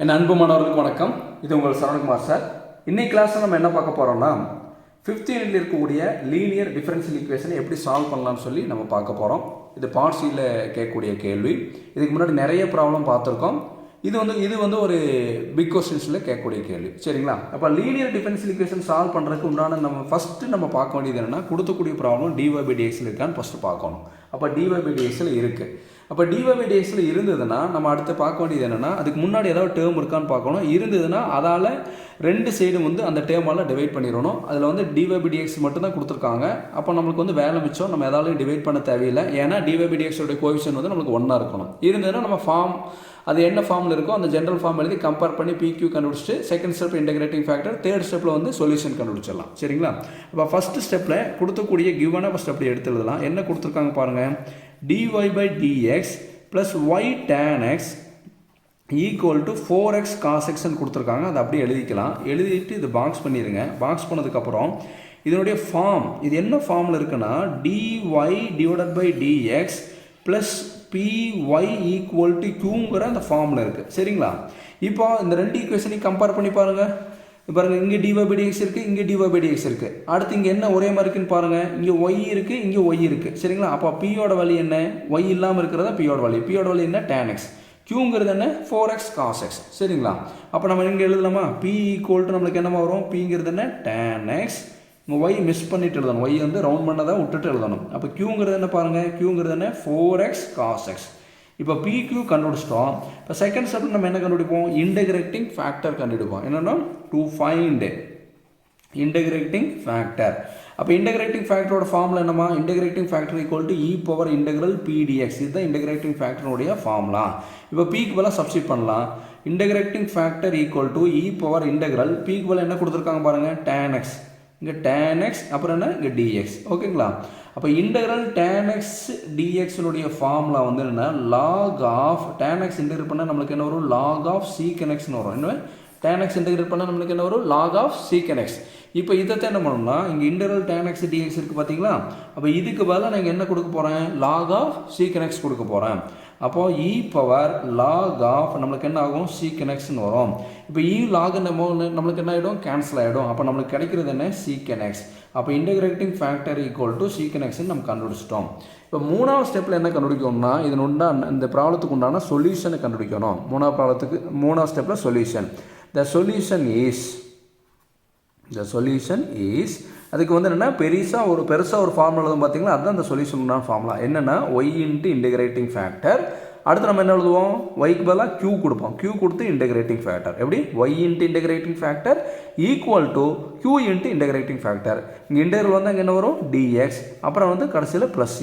என் அன்பு மாணவர்களுக்கு வணக்கம். இது உங்கள் சரவணகுமார் சார். இன்னைக்கு கிளாஸில் நம்ம என்ன பார்க்க போகிறோம்னா 5th யூனிட்ல இருக்கக்கூடிய லீனியர் டிஃபரன்ஷியல் ஈக்குவேஷனை எப்படி சால்வ் பண்ணலாம்னு சொல்லி நம்ம பார்க்க போகிறோம். இது பார்ட் சியில் கேட்கக்கூடிய கேள்வி. இதுக்கு முன்னாடி நிறைய ப்ராப்ளம் பார்த்துருக்கோம். இது வந்து ஒரு பிக் கொஸ்டின்ஸில் கேட்கக்கூடிய கேள்வி. சரிங்களா? அப்போ லீனியர் டிஃபரன்ஷியல் ஈக்குவேஷன் சால்வ் பண்ணுறதுக்கு உண்டான நம்ம பார்க்க வேண்டியது என்னென்னா, கொடுக்கக்கூடிய ப்ராப்ளம் dy/dxல இருக்கான்னு ஃபஸ்ட்டு பார்க்கணும். அப்போ dy/dxல இருக்குது. அப்போ dy/dxல இருந்ததுன்னா நம்ம அடுத்து பார்க்க வேண்டியது என்னென்னா, அதுக்கு முன்னாடி ஏதாவது டேர்ம் இருக்கான்னு பார்க்கணும். இருந்ததுன்னா அதால் ரெண்டு சைடும் வந்து அந்த டேர்மால் டிவைட் பண்ணிடணும். அதில் வந்து dy/dx மட்டும்தான் கொடுத்துருக்காங்க. அப்போ நம்மளுக்கு வந்து வேலை மிச்சம், நம்ம எதாலும் டிவைட் பண்ண தேவையில்லை. ஏன்னா dy/dxோடைய கோஎஃபிஷியன்ட் வந்து நம்மளுக்கு 1 இருக்கணும். இருந்ததுன்னா நம்ம ஃபார்ம் அது என்ன ஃபார்மில் இருக்கோ அந்த ஜென்ரல் ஃபார்ம் எழுதி கம்பேர் பண்ணி PQ கண்டுபிடிச்சிட்டு second step integrating factor, third ஸ்டெப்பில் வந்து சொல்யூஷன் கண்டுபிடிச்சிடலாம். சரிங்களா? இப்போ ஃபஸ்ட்டு ஸ்டெப்பில் கொடுத்தக்கூடிய கிவனை ஃபஸ்ட் அப்படி எடுத்து எழுதலாம். என்ன கொடுத்துருக்காங்க பாருங்கள், dy/dx plus y tan x equal to 4x cos x கொடுத்துருக்காங்க. அதை அப்படியே எழுதிக்கலாம். எழுதிட்டு இது பாக்ஸ் பண்ணிடுங்க. பாக்ஸ் பண்ணதுக்கப்புறம் இதனுடைய ஃபார்ம், இது என்ன ஃபார்மில் இருக்குன்னா dy/dx plus py equal to qங்கிற அந்த ஃபார்மில் இருக்குது. சரிங்களா? இப்போ இந்த ரெண்டு ஈக்குவேஷனையும் கம்பேர் பண்ணி பாருங்கள். பாருங்கள், இங்கே dy/dx இருக்குது, இங்கே dy/dx இருக்குது. அடுத்து இங்கே என்ன ஒரே மாதிரி இருக்குன்னு பாருங்கள். இங்கே y இருக்குது, இங்கே y இருக்குது. சரிங்களா? அப்போ pயோட வேல்யூ என்ன? y இல்லாமல் இருக்கிறதா pயோட வேல்யூ. pயோட வேல்யூ என்ன? tan x. qங்கிறது என்ன? 4x cos x. சரிங்களா? அப்போ நம்ம இங்கே எழுதலாமா? p ஈக்குவல் டு நம்மளுக்கு என்னமா வரும்? pங்கிறது என்ன? tan x. இங்கே y மிஸ் பண்ணிட்டு எழுதணும். y வந்து ரவுண்ட் பண்ணதான் விட்டுட்டு எழுதணும். அப்போ qங்கிறது என்ன பாருங்கள்? qங்கிறது என்ன? 4x cos x. இப்போ PQ கண்டுபிடிச்சிட்டோம். இப்போ செகண்ட் ஸ்டெப் நம்ம என்ன கண்டுபிடிப்போம்? இன்டகிரேட்டிங் ஃபேக்டர் கண்டுபிடிப்போம். என்னென்னா டு ஃபைண்ட் இன்டகிரேட்டிங் ஃபேக்டர். அப்போ இன்டகிரேட்டிங் ஃபேக்டரோட ஃபார்முலா என்னமா? Integrating factor equal to e power integral pdx. இதுதான் இன்டகிரேட்டிங் ஃபேக்டருடைய ஃபார்முலா. இப்போ pக்கு பதிலாக சப்ஸ்டிட் பண்ணலாம். Integrating factor equal to e power integral pக்கு பதிலாக என்ன கொடுத்துருக்காங்க பாருங்கள்? tan x. இங்கே tan x அப்புறம் என்ன? இங்கே dx. ஓகேங்களா? அப்போ இன்டெக்ரல் tan x dxனுடைய ஃபார்முலா வந்து என்ன? log of tan x integrate பண்ணால் நம்மளுக்கு என்ன வரும்? log ஆஃப் secant x வரும். என்ன? tan x இன்டெகிரேட் பண்ணால் நம்மளுக்கு என்ன வரும்? log of secant x. இப்போ இதைத்தான் என்ன பண்ணணும்னா, இங்கே இன்டெக்ரல் tan x dx இருக்குது பார்த்தீங்களா? அப்போ இதுக்கு பதிலாக நான் என்ன கொடுக்க போகிறேன்? log ஆஃப் secant x கொடுக்க போகிறேன். அப்போது e பவர் log ஆஃப் நம்மளுக்கு என்ன ஆகும்? secant xன்னு வரும். இப்போ e log நம்மளுக்கு என்ன ஆகிடும்? கேன்சல் ஆகிடும். அப்போ நம்மளுக்கு கிடைக்கிறது என்ன? secant x. அப்போ integrating factor equal to secant xன்னு நம்ம கண்டுபிடிச்சிட்டோம். இப்போ மூணாவது ஸ்டெப்பில் என்ன கண்டுபிடிக்கணும்னா, இதன் உண்டான இந்த ப்ராப்ளத்துக்கு உண்டான சொல்யூஷனை கண்டுபிடிக்கணும். மூணாவது ஸ்டெப்பில் சொல்யூஷன். த சொல்யூஷன் இஸ் அதுக்கு வந்து என்னென்னா பெருசாக ஒரு ஃபார்முலா எழுதும் பார்த்தீங்களா? அதுதான் அந்த சொல்யூஷன் ஃபார்முலா. என்னென்னா y இன்ட்டு இன்டகிரேட்டிங் ஃபேக்டர். அடுத்து நம்ம என்ன எழுதுவோம்? yக்கு பதிலாக q கொடுப்போம். q கொடுத்து இன்டகிரேட்டிங் ஃபேக்டர். எப்படி? y into integrating factor equal to q into integrating factor. இங்கே இன்டெகிரல் வந்து அங்கே என்ன வரும்? dx. அப்புறம் வந்து கடைசியில் ப்ளஸ் c.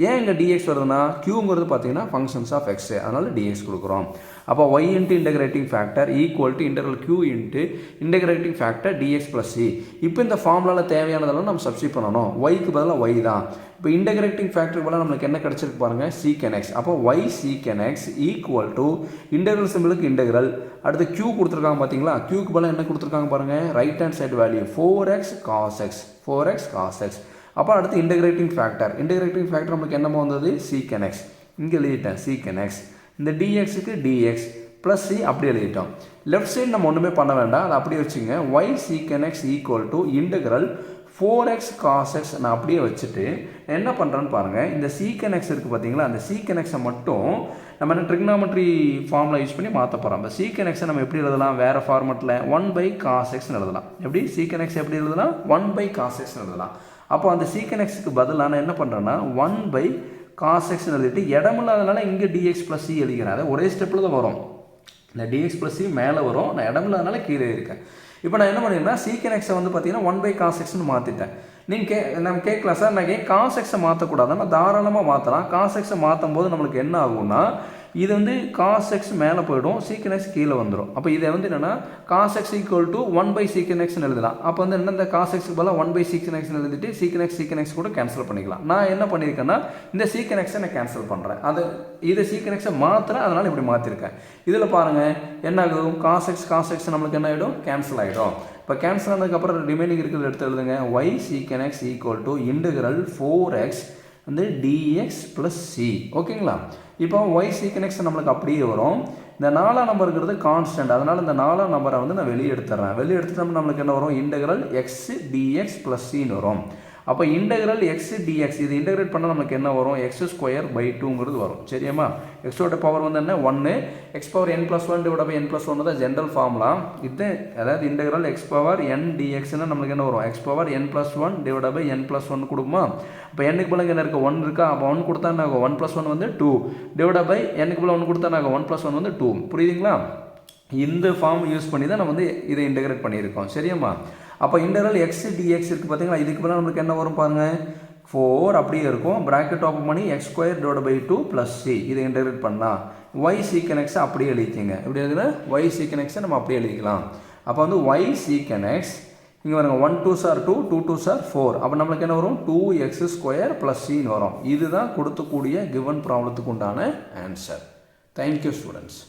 ஏன் இங்கே dx வருதுன்னா, qங்கிறது பார்த்தீங்கன்னா ஃபங்க்ஷன்ஸ் ஆஃப் x, அதனால் dx கொடுக்குறோம். அப்போ y into integrating factor equal to integral q into integrating factor dx plus c. இப்போ இந்த ஃபார்முலாவில் தேவையானதெல்லாம் நம்ம சப்ஸ்டிட் பண்ணணும். yக்கு பதிலாக y தான். இப்போ இன்டகிரேட்டிங் ஃபேக்டர் பதிலாக நம்மளுக்கு என்ன கிடச்சிருக்கு பாருங்கள்? secant x. அப்போ y secant x equal to integral சிம்பிளுக்கு இன்டெகிரல், அடுத்து q கொடுத்துருக்காங்க பார்த்தீங்களா? qக்கு பதிலாக என்ன கொடுத்துருக்காங்க பாருங்கள்? Right hand side value 4x cos x. அப்போ அடுத்து இன்டகிரேட்டிங் ஃபேக்டர் நம்மளுக்கு என்னமோ வந்தது? secant x. இங்கே எழுதிட்டேன் secant x. இந்த dxக்கு dx ப்ளஸ் c அப்படி எழுதிட்டோம். லெஃப்ட் சைடு நம்ம ஒன்றுமே பண்ண வேண்டாம், அதை அப்படியே வச்சுங்க. y secant x equal to integral 4x cos x நான் அப்படியே வச்சுட்டு என்ன பண்ணுறேன்னு பாருங்கள். இந்த secant x இருக்குது பார்த்தீங்களா? அந்த secant x மட்டும் நம்ம என்ன ட்ரிக்னாமெட்ரி ஃபார்முலா யூஸ் பண்ணி மாற்ற போகிறோம். அந்த secant x நம்ம எப்படி எழுதலாம்? வேறு ஃபார்மெட்டில் 1/cos x எழுதலாம். எப்படி? secant x எப்படி எழுதலாம்? 1/cos x எழுதலாம். அப்போ அந்த secant x க்கு பதிலாக நான் என்ன பண்ணுறேன்னா 1/cos x எழுதிட்டு இடமில்லாதனால இங்கே dx ப்ளஸ் c எழுதிக்கிறேன். அதை ஒரே ஸ்டெப்பில் தான் வரும். இந்த dx ப்ளஸ் c மேலே வரும், நான் இடமில்லாதனால கீழே இருக்கேன். இப்போ நான் என்ன பண்ணிருந்தேன்? secant x வந்து பார்த்தீங்கன்னா 1/cos xன்னு மாற்றிட்டேன். நீங்கள் நம்ம கேட்கலாம், சார் நான் cos x மாற்றக்கூடாதுன்னா தாராளமாக மாற்றலாம். cos x மாற்றும் போது நம்மளுக்கு என்ன ஆகும்னா, இது வந்து cos x மேலே போய்டும், secant x கீழே வந்துடும். அப்போ இதை வந்து என்னென்னா cos x equal to 1/secant xன்னு எழுதலாம். அப்போ வந்து என்ன, இந்த cos x பதிலாக 1/secant xன்னு எழுதிட்டு secant x கூட கேன்சல் பண்ணிக்கலாம். நான் என்ன பண்ணியிருக்கேன்னா இந்த secant x நான் கேன்சல் பண்ணுறேன். இதை secant x மாற்றுறேன், அதனால் இப்படி மாற்றிருக்கேன். இதில் பாருங்கள் என்ன ஆகும்? cos x நம்மளுக்கு என்ன ஆகிடும்? கேன்சல் ஆகிடும். இப்போ கேன்சல் ஆனதுக்கப்புறம் ரிமைனிங் இருக்கிறது எடுத்து எழுதுங்க. y secant x equal to integral 4x வந்து dx ப்ளஸ் c. ஓகேங்களா? இப்போ y secant x நம்மளுக்கு அப்படியே வரும். இந்த 4ஆம் நம்பருங்கிறது கான்ஸ்டன்ட், அதனால் இந்த 4ஆம் நம்பரை வந்து நான் வெளியே எடுத்துறேன். வெளியே எடுத்துட்டோம்னா நம்மளுக்கு என்ன வரும், இன்டெக்ரல் எக்ஸ் டிஎக்ஸ் ப்ளஸ் சின்னு வரும். அப்போ இன்டெக்ரல் எக்ஸ் டிஎக்ஸ் இது இன்டெகிரேட் பண்ணால் நமக்கு என்ன வரும், எக்ஸ் ஸ்கொயர் பை 2ங்கிறது வரும். சரியாம்மா, எக்ஸோட பவர் வந்து என்ன 1, x power n + 1 divide by n + 1 தான் ஜென்ரல் ஃபார்முலா. இது அதாவது இன்டெக்ரல் எக்ஸ் பவர் n டிஎக்ஸ்னா நம்மளுக்கு என்ன வரும், x power n + 1 divide by n + 1 கொடுக்குமா. இப்போ n க்கு பதிலாக என்ன இருக்குது 1 இருக்கா, அப்போ 1 கொடுத்தா என்ன ஆகும் 1 + 1 வந்து 2 டிவைட் பை n க்கு பதிலாக 1 கொடுத்தா என்ன ஆகும் 1 + 1 வந்து 2. புரியுதுங்களா? இந்த ஃபார்ம் யூஸ் பண்ணி தான் நம்ம வந்து இதை இன்டெகிரேட் பண்ணியிருக்கோம். சரியாம்மா, அப்போ இன்டெக்ரல் எக்ஸ் டிஎக்ஸ் இருக்குது பார்த்தீங்களா, இதுக்கு பதிலாக நம்மளுக்கு என்ன வரும் பாருங்கள் 4 அப்படியே இருக்கும், ப்ராக்கெட் ஓப்பன் பண்ணி x square divide by 2 plus c இதை இன்டெகிரேட் பண்ணால் ஒய் சீக்கன் எக்ஸை அப்படியே எழுதிக்கங்க. எப்படி எழுதுனா ஒய் சீக்கன் எக்ஸை நம்ம அப்படியே எழுதிக்கலாம். அப்போ வந்து ஒய் சீக்கன் எக்ஸ் இங்கே வருங்க 1 2s are 2 2 2s are 4, அப்போ நம்மளுக்கு என்ன வரும் 2x² ப்ளஸ் சின்னு வரும். இதுதான் கொடுக்கக்கூடிய கிவன் ப்ராப்ளத்துக்கு உண்டான ஆன்சர். Thank you students.